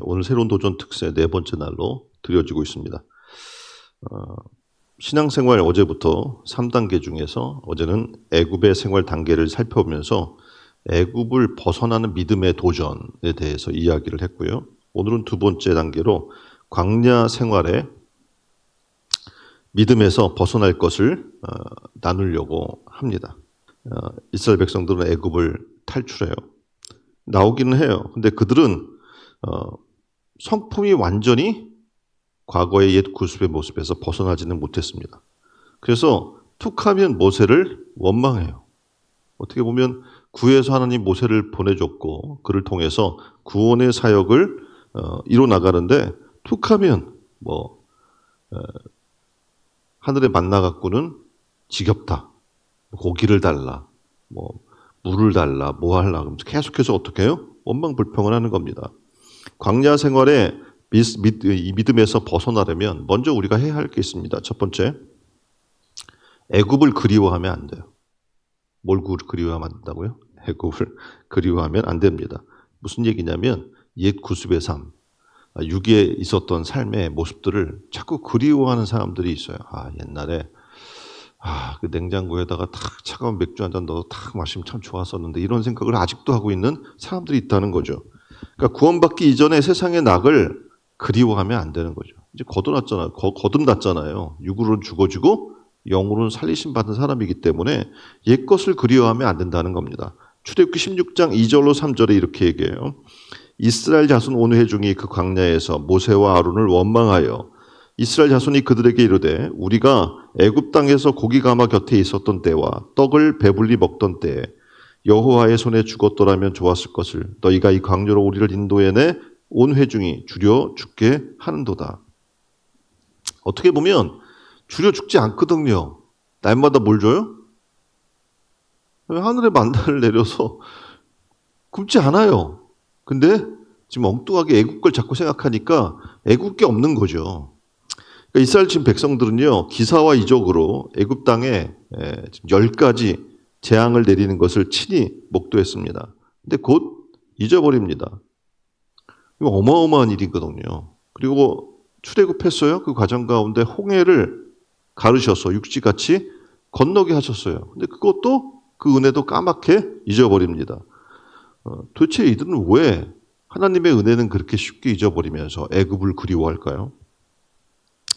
오늘 새로운 도전 특세 네 번째 날로 드려지고 있습니다. 신앙생활 어제부터 3단계 중에서 어제는 애굽의 생활 단계를 살펴보면서 애굽을 벗어나는 믿음의 도전에 대해서 이야기를 했고요. 오늘은 두 번째 단계로 광야 생활의 믿음에서 벗어날 것을 나누려고 합니다. 이스라엘 백성들은 애굽을 탈출해요. 나오기는 해요. 근데 그들은 성품이 완전히 과거의 옛 구습의 모습에서 벗어나지는 못했습니다. 그래서 툭하면 모세를 원망해요. 어떻게 보면 구에서 하나님 모세를 보내줬고 그를 통해서 구원의 사역을 이뤄나가는데 툭하면 하늘의 만나 갖고는 지겹다. 고기를 달라. 물을 달라. 뭐 하려. 그러면서 계속해서 어떻게 해요? 원망 불평을 하는 겁니다. 광야 생활에 이 믿음에서 벗어나려면 먼저 우리가 해야 할 게 있습니다. 첫 번째, 애굽을 그리워하면 안 돼요. 뭘 그리워하면 안 된다고요? 애굽을 그리워하면 안 됩니다. 무슨 얘기냐면 옛 구습의 삶, 육에 있었던 삶의 모습들을 자꾸 그리워하는 사람들이 있어요. 옛날에 그 냉장고에다가 탁 차가운 맥주 한 잔 넣어서 탁 마시면 참 좋았었는데 이런 생각을 아직도 하고 있는 사람들이 있다는 거죠. 그러니까 구원받기 이전에 세상의 낙을 그리워하면 안 되는 거죠. 이제 거듭났잖아요. 육으로는 죽어지고 영으로는 살리심 받은 사람이기 때문에 옛것을 그리워하면 안 된다는 겁니다. 출애굽기 16장 2절로 3절에 이렇게 얘기해요. 이스라엘 자손 온 회중이 그 광야에서 모세와 아론을 원망하여 이스라엘 자손이 그들에게 이르되 우리가 애굽 땅에서 고기 가마 곁에 있었던 때와 떡을 배불리 먹던 때에 여호와의 손에 죽었더라면 좋았을 것을 너희가 이 광야로 우리를 인도해내 온 회중이 줄여 죽게 하는도다. 어떻게 보면 줄여 죽지 않거든요. 날마다 뭘 줘요? 하늘의 만나를 내려서 굶지 않아요. 근데 지금 엉뚱하게 애국 걸 자꾸 생각하니까 애국 게 없는 거죠. 그러니까 이스라엘 지금 백성들은요, 기사와 이적으로 애굽 땅에 10가지 재앙을 내리는 것을 친히 목도했습니다. 근데 곧 잊어버립니다. 이거 어마어마한 일이거든요. 그리고 출애굽했어요. 그 과정 가운데 홍해를 가르셔서 육지같이 건너게 하셨어요. 근데 그것도 그 은혜도 까맣게 잊어버립니다. 도대체 이들은 왜 하나님의 은혜는 그렇게 쉽게 잊어버리면서 애굽을 그리워할까요?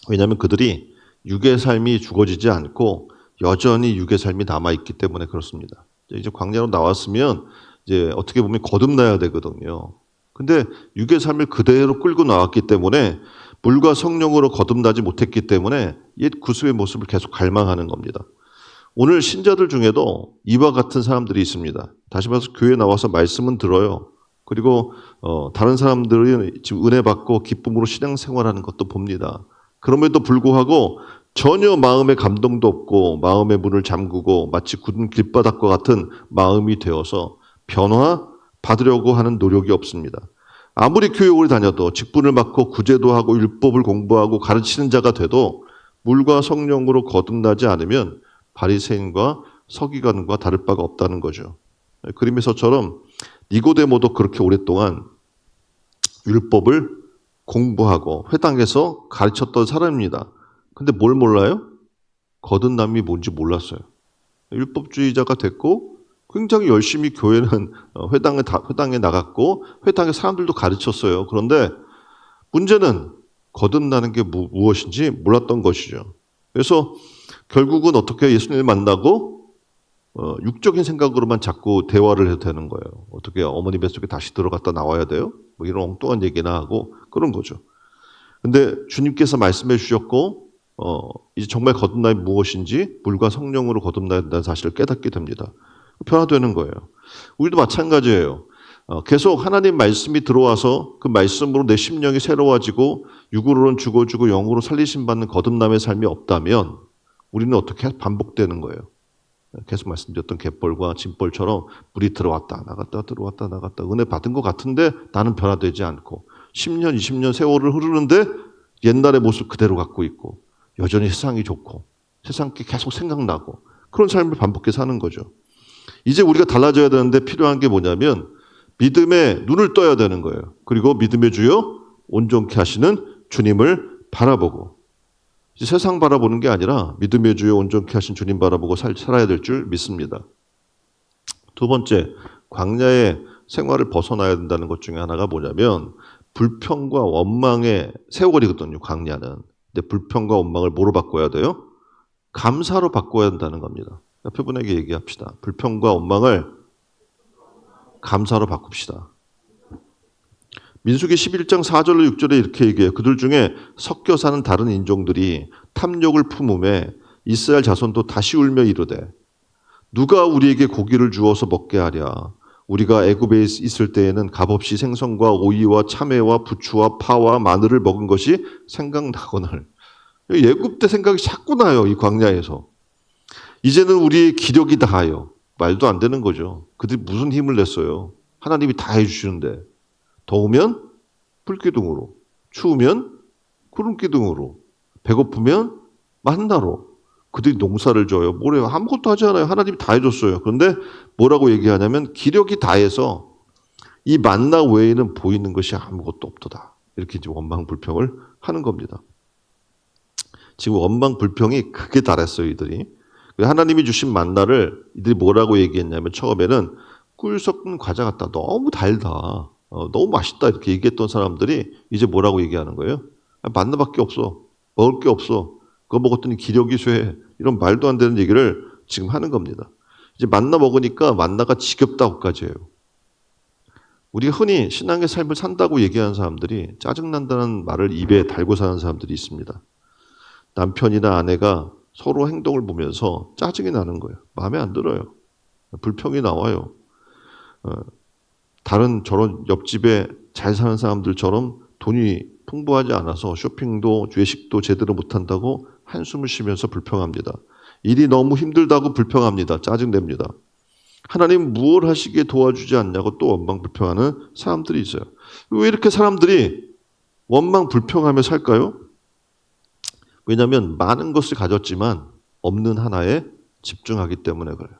왜냐하면 그들이 육의 삶이 죽어지지 않고 여전히 육의 삶이 남아있기 때문에 그렇습니다. 이제 광야로 나왔으면 이제 어떻게 보면 거듭나야 되거든요. 근데 육의 삶을 그대로 끌고 나왔기 때문에 물과 성령으로 거듭나지 못했기 때문에 옛 구습의 모습을 계속 갈망하는 겁니다. 오늘 신자들 중에도 이와 같은 사람들이 있습니다. 다시 말해서 교회에 나와서 말씀은 들어요. 그리고 다른 사람들이 지금 은혜 받고 기쁨으로 신앙생활하는 것도 봅니다. 그럼에도 불구하고 전혀 마음의 감동도 없고 마음의 문을 잠그고 마치 굳은 길바닥과 같은 마음이 되어서 변화받으려고 하는 노력이 없습니다. 아무리 교회 오래 다녀도 직분을 맡고 구제도 하고 율법을 공부하고 가르치는 자가 돼도 물과 성령으로 거듭나지 않으면 바리새인과 서기관과 다를 바가 없다는 거죠. 그림에서처럼 니고데모도 그렇게 오랫동안 율법을 공부하고 회당에서 가르쳤던 사람입니다. 근데 뭘 몰라요? 거듭남이 뭔지 몰랐어요. 율법주의자가 됐고 굉장히 열심히 교회는 회당에 나갔고 회당에 사람들도 가르쳤어요. 그런데 문제는 거듭나는 게 무엇인지 몰랐던 것이죠. 그래서 결국은 어떻게 예수님을 만나고 육적인 생각으로만 자꾸 대화를 해도 되는 거예요. 어떻게 어머니 뱃속에 다시 들어갔다 나와야 돼요? 뭐 이런 엉뚱한 얘기나 하고 그런 거죠. 근데 주님께서 말씀해 주셨고 이제 정말 거듭남이 무엇인지 물과 성령으로 거듭나야 된다는 사실을 깨닫게 됩니다. 변화되는 거예요. 우리도 마찬가지예요. 계속 하나님 말씀이 들어와서 그 말씀으로 내 심령이 새로워지고 육으로는 죽어주고 영으로 살리심 받는 거듭남의 삶이 없다면 우리는 어떻게 반복되는 거예요. 계속 말씀드렸던 갯벌과 짐벌처럼 물이 들어왔다 나갔다 들어왔다 나갔다 은혜 받은 것 같은데 나는 변화되지 않고 10년 20년 세월을 흐르는데 옛날의 모습 그대로 갖고 있고 여전히 세상이 좋고 세상께 계속 생각나고 그런 삶을 반복해 사는 거죠. 이제 우리가 달라져야 되는데 필요한 게 뭐냐면 믿음에 눈을 떠야 되는 거예요. 그리고 믿음의 주요 온전케 하시는 주님을 바라보고, 세상 바라보는 게 아니라 믿음의 주요 온전케 하신 주님 바라보고 살아야 될 줄 믿습니다. 두 번째, 광야의 생활을 벗어나야 된다는 것 중에 하나가 뭐냐면 불평과 원망의 세월이거든요, 광야는. 근데 불평과 원망을 뭐로 바꿔야 돼요? 감사로 바꿔야 한다는 겁니다. 옆에 분에게 얘기합시다. 불평과 원망을 감사로 바꿉시다. 민수기 11장 4절로 6절에 이렇게 얘기해요. 그들 중에 섞여 사는 다른 인종들이 탐욕을 품음에 이스라엘 자손도 다시 울며 이르되 누가 우리에게 고기를 주어서 먹게 하랴. 우리가 애굽에 있을 때에는 값없이 생선과 오이와 참외와 부추와 파와 마늘을 먹은 것이 생각나거늘. 애굽 때 생각이 자꾸 나요. 이 광야에서. 이제는 우리의 기력이 다하여. 말도 안 되는 거죠. 그들이 무슨 힘을 냈어요. 하나님이 다 해주시는데. 더우면 불기둥으로, 추우면 구름기둥으로, 배고프면 만나로. 그들이 농사를 져요. 뭐래요? 아무것도 하지 않아요. 하나님이 다 해줬어요. 그런데 뭐라고 얘기하냐면 기력이 다해서 이 만나 외에는 보이는 것이 아무것도 없도다. 이렇게 이제 원망불평을 하는 겁니다. 지금 원망불평이 크게 달했어요, 이들이. 하나님이 주신 만나를 이들이 뭐라고 얘기했냐면 처음에는 꿀 섞은 과자 같다. 너무 달다. 너무 맛있다. 이렇게 얘기했던 사람들이 이제 뭐라고 얘기하는 거예요? 만나밖에 없어. 먹을 게 없어. 그거 먹었더니 기력이 쇠해. 이런 말도 안 되는 얘기를 지금 하는 겁니다. 이제 만나 먹으니까 만나가 지겹다고까지 해요. 우리가 흔히 신앙의 삶을 산다고 얘기하는 사람들이 짜증난다는 말을 입에 달고 사는 사람들이 있습니다. 남편이나 아내가 서로 행동을 보면서 짜증이 나는 거예요. 마음에 안 들어요. 불평이 나와요. 다른 저런 옆집에 잘 사는 사람들처럼 돈이 풍부하지 않아서 쇼핑도 외식도 제대로 못한다고 한숨을 쉬면서 불평합니다. 일이 너무 힘들다고 불평합니다. 짜증냅니다. 하나님 무엇 하시기에 도와주지 않냐고 또 원망불평하는 사람들이 있어요. 왜 이렇게 사람들이 원망불평하며 살까요? 왜냐하면 많은 것을 가졌지만 없는 하나에 집중하기 때문에 그래요.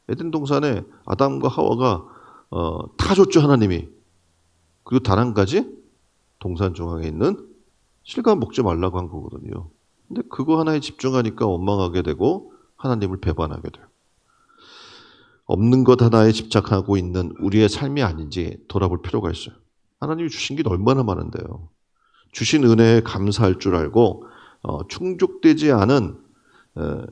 에덴 동산에 아담과 하와가 다 줬죠, 하나님이. 그리고 단 한 가지 동산 중앙에 있는 실과 먹지 말라고 한 거거든요. 근데 그거 하나에 집중하니까 원망하게 되고 하나님을 배반하게 돼요. 없는 것 하나에 집착하고 있는 우리의 삶이 아닌지 돌아볼 필요가 있어요. 하나님이 주신 게 얼마나 많은데요. 주신 은혜에 감사할 줄 알고 충족되지 않은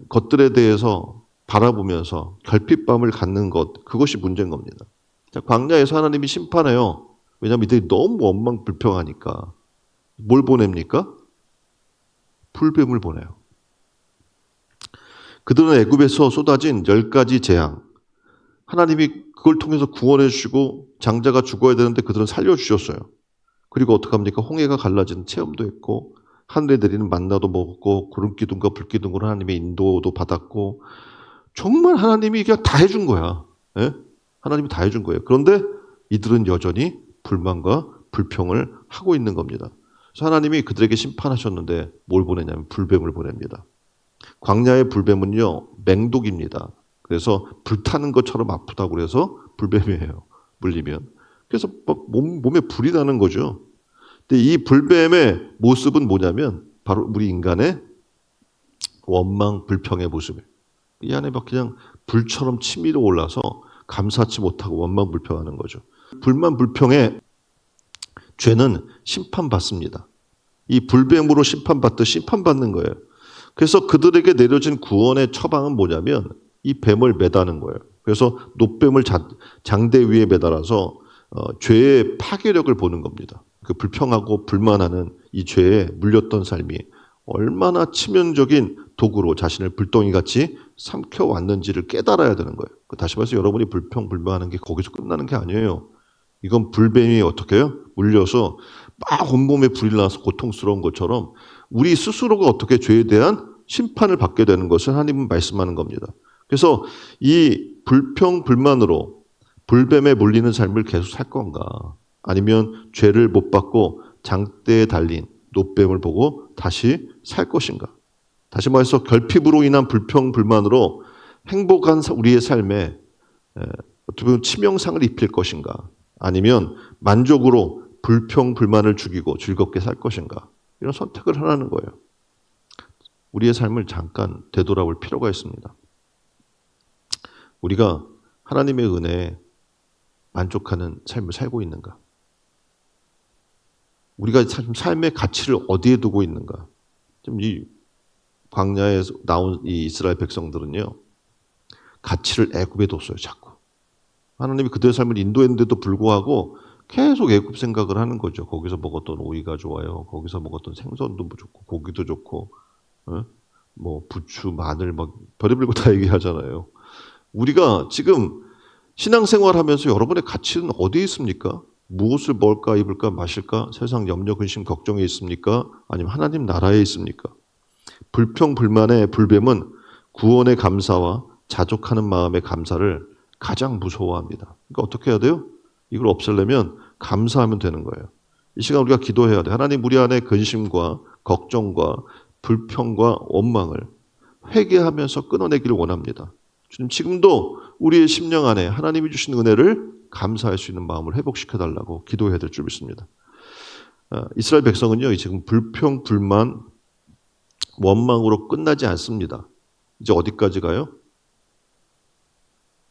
것들에 대해서 바라보면서 결핍감을 갖는 것, 그것이 문제인 겁니다. 광야에서 하나님이 심판해요. 왜냐하면 이들이 너무 원망불평하니까. 뭘 보냅니까? 불뱀을 보내요. 그들은 애굽에서 쏟아진 10가지 재앙, 하나님이 그걸 통해서 구원해 주시고 장자가 죽어야 되는데 그들은 살려주셨어요. 그리고 어떡합니까? 홍해가 갈라지는 체험도 했고 하늘에 내리는 만나도 먹었고 구름기둥과 불기둥으로 하나님의 인도도 받았고 정말 하나님이 그냥 다 해준 거야. 예? 하나님이 다 해준 거예요. 그런데 이들은 여전히 불만과 불평을 하고 있는 겁니다. 그래서 하나님이 그들에게 심판하셨는데 뭘 보내냐면 불뱀을 보냅니다. 광야의 불뱀은요, 맹독입니다. 그래서 불타는 것처럼 아프다고 그래서 불뱀이에요. 물리면. 그래서 몸에 불이 나는 거죠. 근데 이 불뱀의 모습은 뭐냐면 바로 우리 인간의 원망, 불평의 모습이에요. 이 안에 막 그냥 불처럼 치밀어 올라서 감사치 못하고 원망, 불평하는 거죠. 불만, 불평의 죄는 심판받습니다. 이 불뱀으로 심판받듯 심판받는 거예요. 그래서 그들에게 내려진 구원의 처방은 뭐냐면 이 뱀을 매다는 거예요. 그래서 놋뱀을 장대 위에 매달아서 죄의 파괴력을 보는 겁니다. 그 불평하고 불만하는 이 죄에 물렸던 삶이 얼마나 치명적인 도구로 자신을 불덩이같이 삼켜왔는지를 깨달아야 되는 거예요. 다시 말해서 여러분이 불평, 불만하는 게 거기서 끝나는 게 아니에요. 이건 불뱀이 어떻게 해요? 물려서 막 온몸에 불이 나서 고통스러운 것처럼 우리 스스로가 어떻게 죄에 대한 심판을 받게 되는 것을 하나님은 말씀하는 겁니다. 그래서 이 불평, 불만으로 불뱀에 물리는 삶을 계속 살 건가? 아니면 죄를 못 받고 장대에 달린 놋뱀을 보고 다시 살 것인가? 다시 말해서 결핍으로 인한 불평, 불만으로 행복한 우리의 삶에 어떻게 보면 치명상을 입힐 것인가? 아니면 만족으로 불평, 불만을 죽이고 즐겁게 살 것인가? 이런 선택을 하라는 거예요. 우리의 삶을 잠깐 되돌아볼 필요가 있습니다. 우리가 하나님의 은혜에 만족하는 삶을 살고 있는가? 우리가 삶의 가치를 어디에 두고 있는가? 지금 이 광야에서 나온 이 이스라엘 백성들은요, 가치를 애굽에 뒀어요, 자꾸. 하나님이 그들의 삶을 인도했는데도 불구하고 계속 애굽 생각을 하는 거죠. 거기서 먹었던 오이가 좋아요. 거기서 먹었던 생선도 좋고, 고기도 좋고, 뭐 부추, 마늘, 막 별의별 거 다 얘기하잖아요. 우리가 지금 신앙생활하면서 여러분의 가치는 어디에 있습니까? 무엇을 먹을까, 입을까, 마실까? 세상 염려, 근심, 걱정에 있습니까? 아니면 하나님 나라에 있습니까? 불평, 불만의 불뱀은 구원의 감사와 자족하는 마음의 감사를 가장 무서워합니다. 그러니까 어떻게 해야 돼요? 이걸 없애려면 감사하면 되는 거예요. 이 시간 우리가 기도해야 돼요. 하나님, 우리 안에 근심과 걱정과 불평과 원망을 회개하면서 끊어내기를 원합니다. 주님, 지금도 우리의 심령 안에 하나님이 주신 은혜를 감사할 수 있는 마음을 회복시켜달라고 기도해야 될 줄 믿습니다. 이스라엘 백성은요, 지금 불평, 불만, 원망으로 끝나지 않습니다. 이제 어디까지 가요?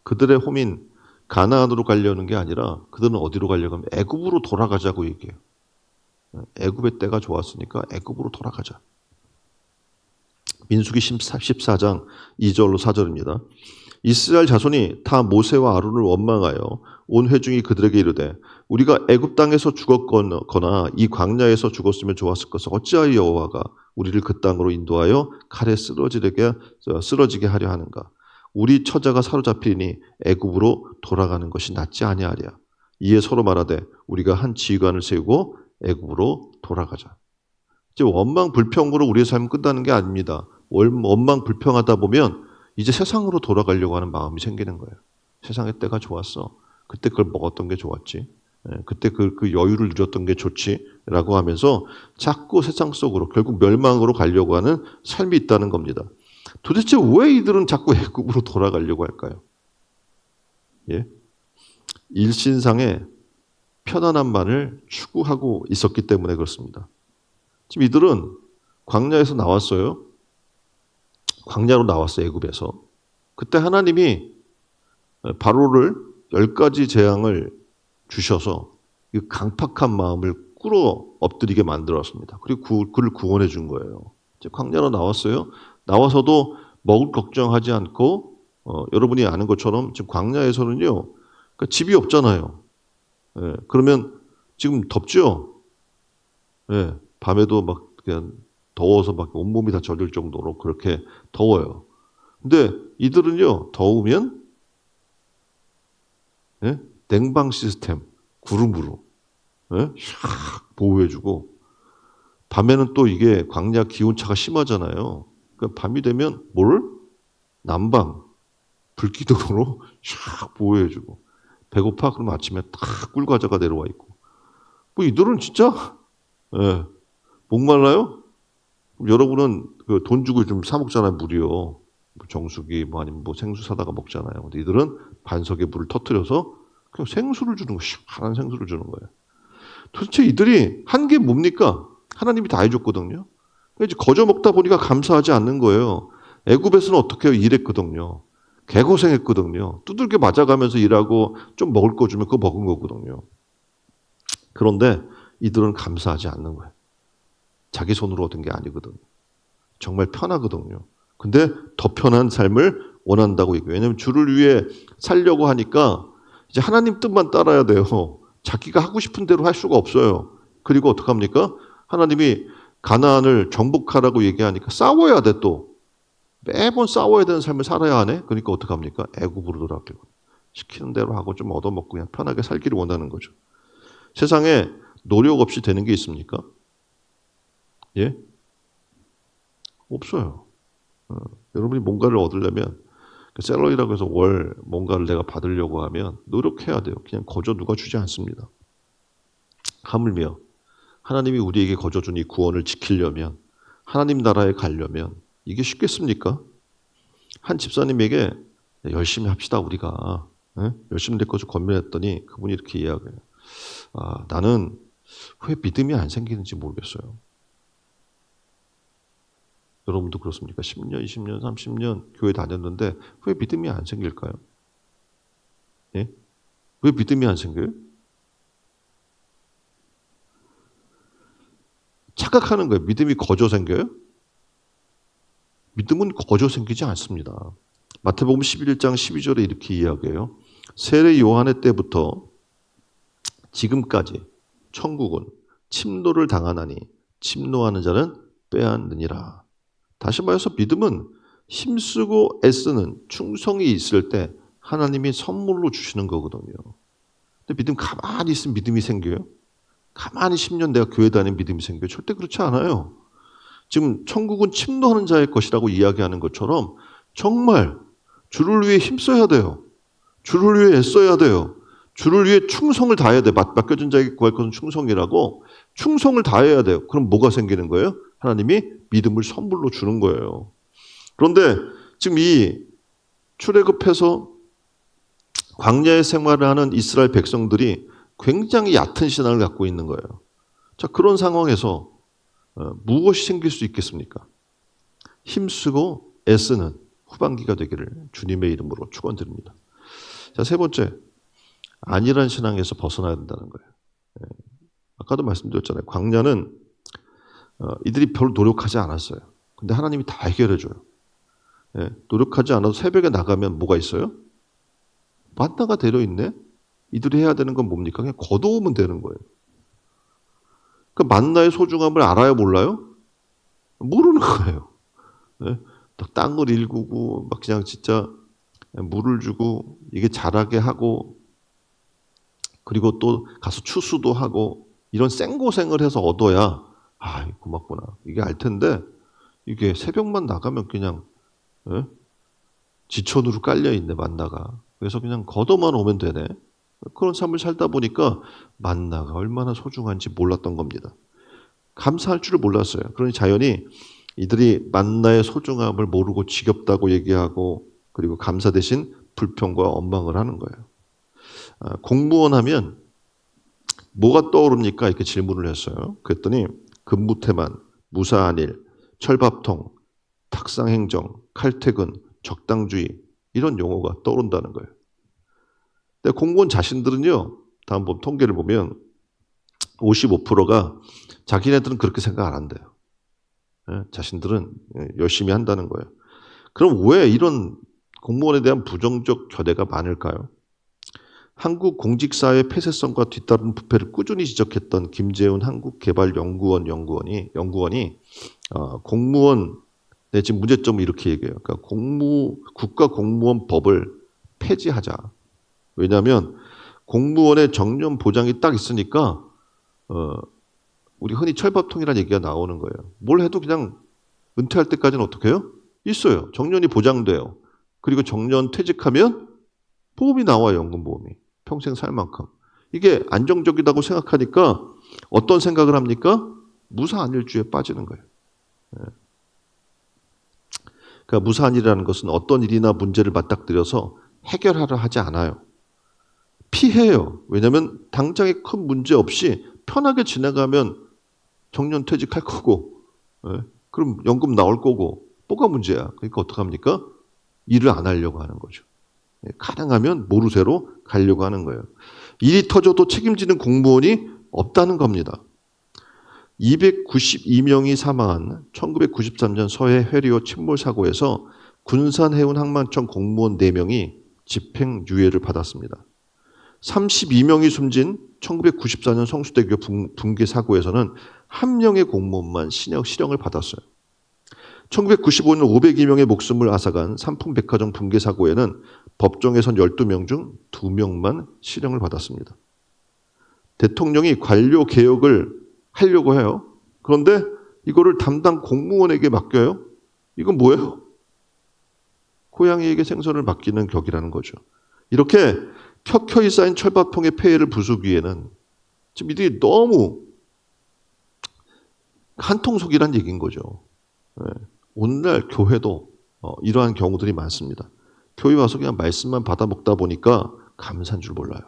그들의 호민 가나안으로 가려는 게 아니라 그들은 어디로 가려고 하면 애굽으로 돌아가자고 얘기해요. 애굽의 때가 좋았으니까 애굽으로 돌아가자. 민수기 14장 2절로 4절입니다. 이스라엘 자손이 다 모세와 아론을 원망하여 온 회중이 그들에게 이르되 우리가 애굽 땅에서 죽었거나 이 광야에서 죽었으면 좋았을 것을 어찌하여 여호와가 우리를 그 땅으로 인도하여 칼에 쓰러지게 하려 하는가? 우리 처자가 사로잡히니 애굽으로 돌아가는 것이 낫지 아니하랴. 이에 서로 말하되 우리가 한 지휘관을 세우고 애굽으로 돌아가자. 이제 원망 불평으로 우리의 삶은 끝나는 게 아닙니다. 원망 불평하다 보면 이제 세상으로 돌아가려고 하는 마음이 생기는 거예요. 세상의 때가 좋았어. 그때 그걸 먹었던 게 좋았지. 그때 그 여유를 누렸던 게 좋지라고 하면서 자꾸 세상 속으로 결국 멸망으로 가려고 하는 삶이 있다는 겁니다. 도대체 왜 이들은 자꾸 애굽으로 돌아가려고 할까요? 예? 일신상의 편안함만을 추구하고 있었기 때문에 그렇습니다. 지금 이들은 광야에서 나왔어요. 광야로 나왔어요, 애굽에서. 그때 하나님이 바로를 10가지 재앙을 주셔서 이 강팍한 마음을 꿇어 엎드리게 만들었습니다. 그리고 그를 구원해 준 거예요. 이제 광야로 나왔어요. 나와서도 먹을 걱정하지 않고 여러분이 아는 것처럼 지금 광야에서는요, 그러니까 집이 없잖아요. 예, 그러면 지금 덥죠. 예, 밤에도 막 그냥 더워서 막 온몸이 다 젖을 정도로 그렇게 더워요. 근데 이들은요, 더우면 예? 냉방 시스템, 구름으로 예? 샥 보호해주고 밤에는 또 이게 광야 기온차가 심하잖아요. 그러니까 밤이 되면 난방, 불기둥으로 샥 보호해주고 배고파? 그러면 아침에 탁 꿀과자가 내려와 있고 뭐 이들은 진짜 예, 목말라요? 여러분은 그 돈 주고 좀 사 먹잖아요, 물이요. 정수기 뭐 아니면 뭐 생수 사다가 먹잖아요. 근데 이들은 반석에 물을 터뜨려서 그냥 생수를 주는 거예요. 시원한 생수를 주는 거예요. 도대체 이들이 한 게 뭡니까? 하나님이 다 해줬거든요. 이제 거저 먹다 보니까 감사하지 않는 거예요. 애굽에서는 어떻게 일했거든요. 개고생했거든요. 두들겨 맞아가면서 일하고 좀 먹을 거 주면 그거 먹은 거거든요. 그런데 이들은 감사하지 않는 거예요. 자기 손으로 얻은 게 아니거든요. 정말 편하거든요. 근데 더 편한 삶을 원한다고 얘기해요. 왜냐하면 주를 위해 살려고 하니까 이제 하나님 뜻만 따라야 돼요. 자기가 하고 싶은 대로 할 수가 없어요. 그리고 어떡합니까? 하나님이 가나안을 정복하라고 얘기하니까 싸워야 돼 또. 매번 싸워야 되는 삶을 살아야 하네. 그러니까 어떡합니까? 애굽으로 돌아가고 시키는 대로 하고 좀 얻어먹고 그냥 편하게 살기를 원하는 거죠. 세상에 노력 없이 되는 게 있습니까? 예? 없어요. 여러분이 뭔가를 얻으려면 샐러리라고 해서 월 뭔가를 내가 받으려고 하면 노력해야 돼요. 그냥 거저 누가 주지 않습니다. 하물며 하나님이 우리에게 거저 준 이 구원을 지키려면 하나님 나라에 가려면 이게 쉽겠습니까? 한 집사님에게 열심히 합시다 우리가 예? 열심히 내 것을 권면했더니 그분이 이렇게 이야기해요. 나는 왜 믿음이 안 생기는지 모르겠어요. 여러분도 그렇습니까? 10년, 20년, 30년 교회 다녔는데 왜 믿음이 안 생길까요? 예? 왜 믿음이 안 생겨요? 착각하는 거예요. 믿음이 거저 생겨요? 믿음은 거저 생기지 않습니다. 마태복음 11장 12절에 이렇게 이야기해요. 세례 요한의 때부터 지금까지 천국은 침노를 당하나니 침노하는 자는 빼앗느니라. 다시 말해서 믿음은 힘쓰고 애쓰는 충성이 있을 때 하나님이 선물로 주시는 거거든요. 근데 믿음 가만히 있으면 믿음이 생겨요? 가만히 10년 내가 교회 다니는 믿음이 생겨요? 절대 그렇지 않아요. 지금 천국은 침노하는 자의 것이라고 이야기하는 것처럼 정말 주를 위해 힘써야 돼요. 주를 위해 애써야 돼요. 주를 위해 충성을 다해야 돼요. 맡겨진 자에게 구할 것은 충성이라고 충성을 다해야 돼요. 그럼 뭐가 생기는 거예요? 하나님이 믿음을 선물로 주는 거예요. 그런데 지금 이 출애굽해서 광야의 생활을 하는 이스라엘 백성들이 굉장히 얕은 신앙을 갖고 있는 거예요. 자, 그런 상황에서 무엇이 생길 수 있겠습니까? 힘쓰고 애쓰는 후반기가 되기를 주님의 이름으로 축원드립니다. 자, 세 번째, 안일한 신앙에서 벗어나야 된다는 거예요. 아까도 말씀드렸잖아요. 광야는 이들이 별로 노력하지 않았어요. 근데 하나님이 다 해결해줘요. 노력하지 않아도 새벽에 나가면 뭐가 있어요? 만나가 데려있네? 이들이 해야 되는 건 뭡니까? 그냥 걷어오면 되는 거예요. 그 만나의 소중함을 알아요, 몰라요? 모르는 거예요. 땅을 일구고 막 그냥 진짜 물을 주고 이게 자라게 하고 그리고 또 가서 추수도 하고 이런 생고생을 해서 얻어야 고맙구나. 이게 알 텐데 이게 새벽만 나가면 그냥 지천으로 깔려있네 만나가. 그래서 그냥 걷어만 오면 되네. 그런 삶을 살다 보니까 만나가 얼마나 소중한지 몰랐던 겁니다. 감사할 줄을 몰랐어요. 그러니 자연히 이들이 만나의 소중함을 모르고 지겹다고 얘기하고 그리고 감사 대신 불평과 원망을 하는 거예요. 공무원 하면 뭐가 떠오릅니까? 이렇게 질문을 했어요. 그랬더니 근무태만, 무사한일, 철밥통, 탁상행정, 칼퇴근, 적당주의 이런 용어가 떠오른다는 거예요. 근데 공무원 자신들은요. 다음 통계를 보면 55%가 자기네들은 그렇게 생각 안 한대요. 자신들은 열심히 한다는 거예요. 그럼 왜 이런 공무원에 대한 부정적 견해가 많을까요? 한국 공직사회 폐쇄성과 뒤따른 부패를 꾸준히 지적했던 김재훈 한국개발연구원이 공무원 지금 문제점을 이렇게 얘기해요. 그러니까 국가공무원법을 폐지하자. 왜냐하면 공무원의 정년 보장이 딱 있으니까 우리 흔히 철밥통이라는 얘기가 나오는 거예요. 뭘 해도 그냥 은퇴할 때까지는 어떻게 해요? 있어요. 정년이 보장돼요. 그리고 정년 퇴직하면 보험이 나와요. 연금보험이. 평생 살 만큼. 이게 안정적이라고 생각하니까 어떤 생각을 합니까? 무사안일주의에 빠지는 거예요. 그러니까 무사안일이라는 것은 어떤 일이나 문제를 맞닥뜨려서 해결하려 하지 않아요. 피해요. 왜냐하면 당장에 큰 문제 없이 편하게 지나가면 정년 퇴직할 거고 그럼 연금 나올 거고 뭐가 문제야. 그러니까 어떡합니까? 일을 안 하려고 하는 거죠. 가능하면 모르쇠로 가려고 하는 거예요. 일이 터져도 책임지는 공무원이 없다는 겁니다. 292명이 사망한 1993년 서해 해리호 침몰 사고에서 군산해운항만청 공무원 4명이 집행유예를 받았습니다. 32명이 숨진 1994년 성수대교 붕괴 사고에서는 1명의 공무원만 실형을 받았어요. 1995년 502명의 목숨을 앗아간 삼풍백화점 붕괴 사고에는 법정에선 12명 중 2명만 실형을 받았습니다. 대통령이 관료 개혁을 하려고 해요. 그런데 이거를 담당 공무원에게 맡겨요. 이건 뭐예요? 고양이에게 생선을 맡기는 격이라는 거죠. 이렇게 켜켜이 쌓인 철밥통의 폐해를 부수기에는 지금 이들이 너무 한통속이란 얘기인 거죠. 오늘날 교회도 이러한 경우들이 많습니다. 교회 와서 그냥 말씀만 받아 먹다 보니까 감사한 줄 몰라요.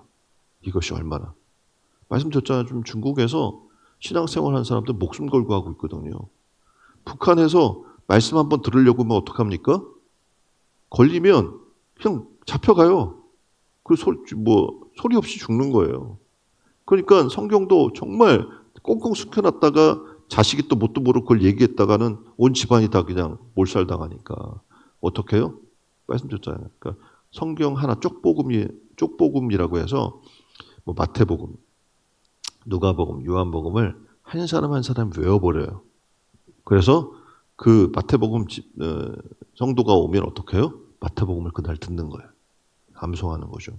이것이 얼마나. 말씀드렸잖아요. 좀 중국에서 신앙생활 하는 사람들 목숨 걸고 하고 있거든요. 북한에서 말씀 한번 들으려고 하면 어떡합니까? 걸리면 그냥 잡혀가요. 그 소리 없이 죽는 거예요. 그러니까 성경도 정말 꽁꽁 숨겨놨다가 자식이 또 뭣도 모르고 그걸 얘기했다가는 온 집안이 다 그냥 몰살당하니까 어떻게 해요? 말씀드렸잖아요. 그러니까 성경 하나 쪽복음이라고 해서 뭐 마태복음, 누가복음, 요한복음을 한 사람 한 사람 외워버려요. 그래서 그 마태복음 성도가 오면 어떻게 해요? 마태복음을 그날 듣는 거예요. 암송하는 거죠.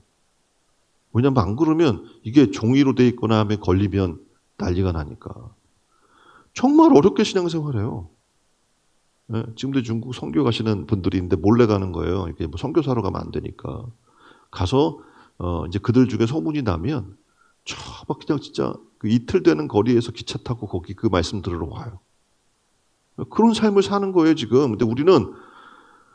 왜냐하면 안 그러면 이게 종이로 돼 있거나 하면 걸리면 난리가 나니까. 정말 어렵게 신앙생활해요. 네, 지금도 중국 선교 가시는 분들이 있는데 몰래 가는 거예요. 이게 뭐 선교사로 가면 안 되니까. 가서 이제 그들 중에 소문이 나면 막 그냥 진짜 그 이틀 되는 거리에서 기차 타고 거기 그 말씀 들으러 와요. 그런 삶을 사는 거예요, 지금. 근데 우리는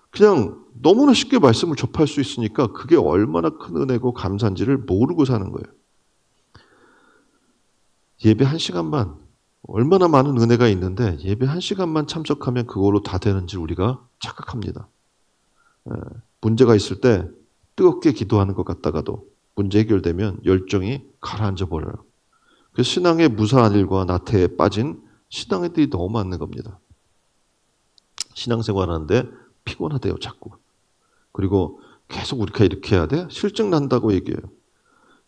그냥 너무나 쉽게 말씀을 접할 수 있으니까 그게 얼마나 큰 은혜고 감사한지를 모르고 사는 거예요. 예배 1시간만 얼마나 많은 은혜가 있는데 예배 1시간만 참석하면 그걸로 다 되는지 우리가 착각합니다. 문제가 있을 때 뜨겁게 기도하는 것 같다가도 문제 해결되면 열정이 가라앉아 버려요. 그래서 신앙의 무사한 일과 나태에 빠진 신앙애들이 너무 많은 겁니다. 신앙생활하는데 피곤하대요, 자꾸. 그리고 계속 우리가 이렇게 해야 돼? 실증 난다고 얘기해요.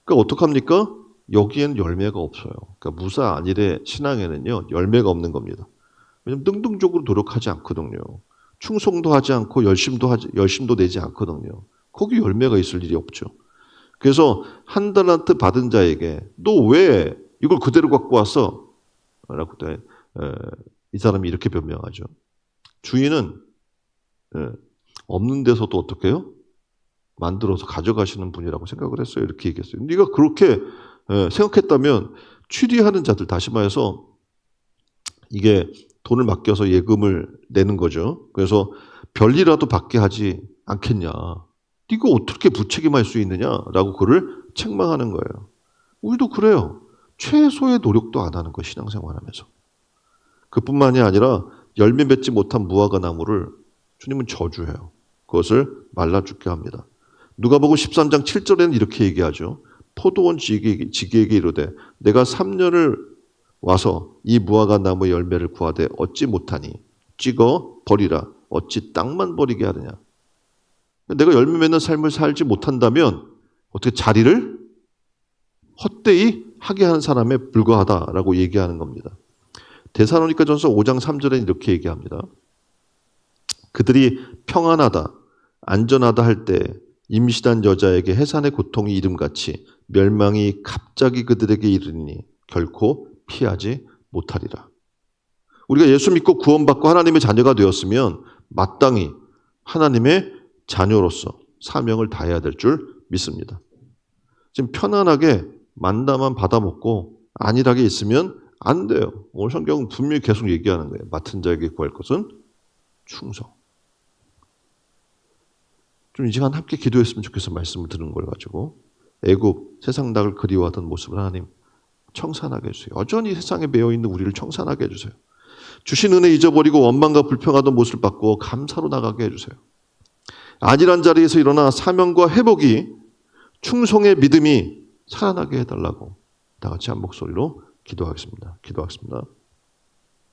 그러니까 어떡합니까? 여기에는 열매가 없어요. 그러니까 무사 안일의 신앙에는요, 열매가 없는 겁니다. 왜냐면 능동적으로 노력하지 않거든요. 충성도 하지 않고 열심도 내지 않거든요. 거기 열매가 있을 일이 없죠. 그래서 한 달란트 받은 자에게 너 왜 이걸 그대로 갖고 왔어? 라고 이 사람이 이렇게 변명하죠. 주인은 없는 데서도 어떻게 해요? 만들어서 가져가시는 분이라고 생각을 했어요. 이렇게 얘기했어요. 네가 그렇게 생각했다면 취리하는 자들, 다시 말해서 이게 돈을 맡겨서 예금을 내는 거죠. 그래서 별이라도 받게 하지 않겠냐. 네가 어떻게 부책임할 수 있느냐라고 그를 책망하는 거예요. 우리도 그래요. 최소의 노력도 안 하는 거예요. 신앙생활하면서. 그뿐만이 아니라 열매 맺지 못한 무화과 나무를 주님은 저주해요. 그것을 말라 죽게 합니다. 누가복음 13장 7절에는 이렇게 얘기하죠. 포도원 지기에게 이르되 내가 3년을 와서 이 무화과 나무 열매를 구하되 얻지 못하니 찍어 버리라. 어찌 땅만 버리게 하느냐. 내가 열매 맺는 삶을 살지 못한다면 어떻게 자리를 헛되이 하게 하는 사람에 불과하다라고 얘기하는 겁니다. 데살로니가전서 5장 3절에는 이렇게 얘기합니다. 그들이 평안하다, 안전하다 할 때 임신한 여자에게 해산의 고통이 이름같이 멸망이 갑자기 그들에게 이르니 결코 피하지 못하리라. 우리가 예수 믿고 구원받고 하나님의 자녀가 되었으면 마땅히 하나님의 자녀로서 사명을 다해야 될 줄 믿습니다. 지금 편안하게 만나만 받아먹고 안일하게 있으면 안 돼요. 오늘 성경은 분명히 계속 얘기하는 거예요. 맡은 자에게 구할 것은 충성. 좀 이 시간 함께 기도했으면 좋겠어. 말씀을 들은 걸 가지고. 애굽, 세상 낙을 그리워하던 모습을 하나님 청산하게 해주세요. 여전히 세상에 매여있는 우리를 청산하게 해주세요. 주신 은혜 잊어버리고 원망과 불평하던 모습을 바꾸어 감사로 나가게 해주세요. 안일한 자리에서 일어나 사명과 회복이 충성의 믿음이 살아나게 해달라고 다 같이 한 목소리로 기도하겠습니다.